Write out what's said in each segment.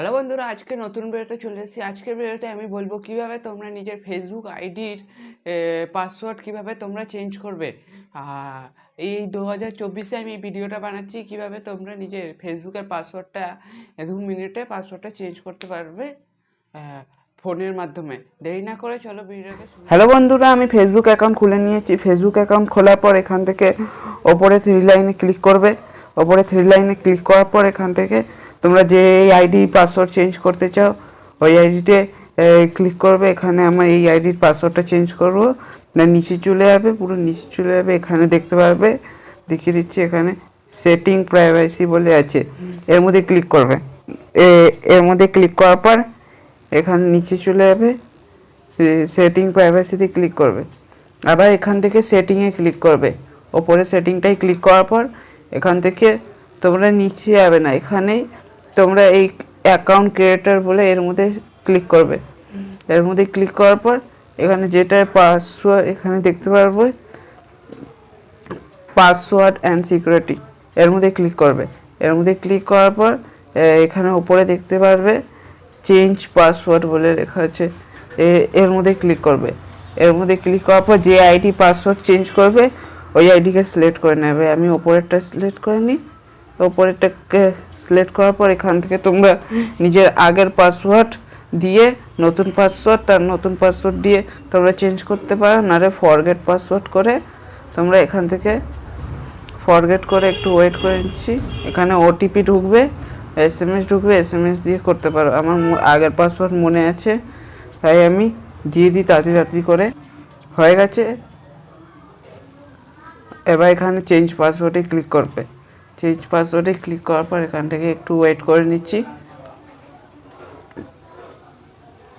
Hello বন্ধুরা, আজকে নতুন ভিডিওতে চলে এসেছি। আজকের ভিডিওতে আমি বলবো কিভাবে তোমরা নিজের ফেসবুক আইডির পাসওয়ার্ড কিভাবে তোমরা চেঞ্জ করবে। এই 2024-এ আমি এই ভিডিওটা বানাচ্ছি কিভাবে তোমরা নিজের ফেসবুকের পাসওয়ার্ডটা 2 মিনিটে পাসওয়ার্ডটা চেঞ্জ করতে পারবে ফোনের মাধ্যমে। দেরি না করে চলো ভিডিওকে শুরু। হ্যালো বন্ধুরা, আমি ফেসবুক অ্যাকাউন্ট খুলে নিয়েছি। ফেসবুক অ্যাকাউন্ট খোলার পর এখান থেকে ওপরে 3 লাইনে ক্লিক করবে। ওপরে 3 লাইনে ক্লিক করার পর এখান থেকে তোমরা যে আইডি পাসওয়ার্ড চেঞ্জ করতে চাও ওই আইডিতে ক্লিক করবে। এখানে আমার এই আইডির পাসওয়ার্ডটা চেঞ্জ করবো। নিচে চলে যাবে, পুরো নিচে চলে যাবে। এখানে দেখতে পারবে, দেখিয়ে দিচ্ছি, এখানে সেটিং প্রাইভেসি বলে আছে, এর মধ্যে ক্লিক করবে। এর মধ্যে ক্লিক করার পর এখানে নিচে চলে যাবে, সেটিং প্রাইভেসিতে ক্লিক করবে। আবার এখান থেকে সেটিংয়ে ক্লিক করবে। ওপরে সেটিংটাই ক্লিক করার পর এখান থেকে তোমরা নিচে যাবে না, এখানেই তোমরা এই অ্যাকাউন্ট ক্রিয়েটর বলে এর মধ্যে ক্লিক করবে। এর মধ্যে ক্লিক করার পর এখানে যেটা পাসওয়ার্ড এখানে দেখতে পারবে, পাসওয়ার্ড অ্যান্ড সিকিউরিটি, এর মধ্যে ক্লিক করবে। এর মধ্যে ক্লিক করার পর এখানে উপরে দেখতে পারবে চেঞ্জ পাসওয়ার্ড বলে লেখা আছে, এর মধ্যে ক্লিক করবে। এর মধ্যে ক্লিক করার পর যে আইডি পাসওয়ার্ড চেঞ্জ করবে ওই আইডিকে সিলেক্ট করে নেবে। আমি ওপরেরটা সিলেক্ট করে নিই। ওপরেরটাকে সিলেক্ট করার পর এখান থেকে তোমরা নিজের আগের পাসওয়ার্ড দিয়ে নতুন পাসওয়ার্ড দিয়ে তোমরা চেঞ্জ করতে পারো, নাহলে ফরগেট পাসওয়ার্ড করে তোমরা এখান থেকে ফরগেট করে একটু ওয়েট করে নিচ্ছি। এখানে ওটিপি ঢুকবে, এসএমএস ঢুকবে, এসএমএস দিয়ে করতে পারো। আমার আগের পাসওয়ার্ড মনে আছে তাই আমি দিয়ে দিই তাড়াতাড়ি করে। হয়ে গেছে। এবার এখানে চেঞ্জ পাসওয়ার্ডে ক্লিক করবে। চেঞ্জ পাসওয়ার্ডে ক্লিক করার পর এখান থেকে একটু ওয়েট করে নিচ্ছি।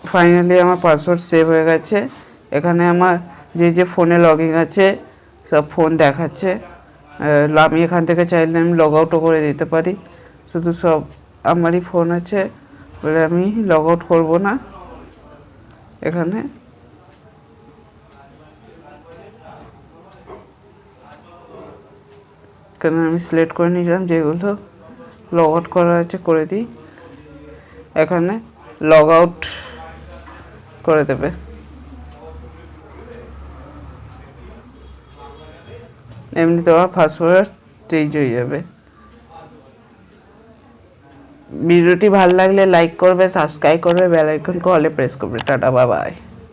ফাইনালি আমার পাসওয়ার্ড সেভ হয়ে গেছে। এখানে আমার যে ফোনে লগইন আছে সব ফোন দেখাচ্ছে। আমি এখান থেকে চাইলে আমি লগ আউটও করে দিতে পারি, শুধু সব আমারই ফোন আছে বলে আমি লগ আউট করবো না। এখানে আমি সিলেক্ট করে নিলাম যেগুলো লগ আউট করা আছে, করে দিই। এখানে লগ আউট করে দেবে। এমনি তোমার পাসওয়ার্ড চেঞ্জ হয়ে যাবে। ভিডিওটি ভালো লাগলে লাইক করবে, সাবস্ক্রাইব করবে, বেল আইকনকে অলে প্রেস করবে। Tata, bye bye.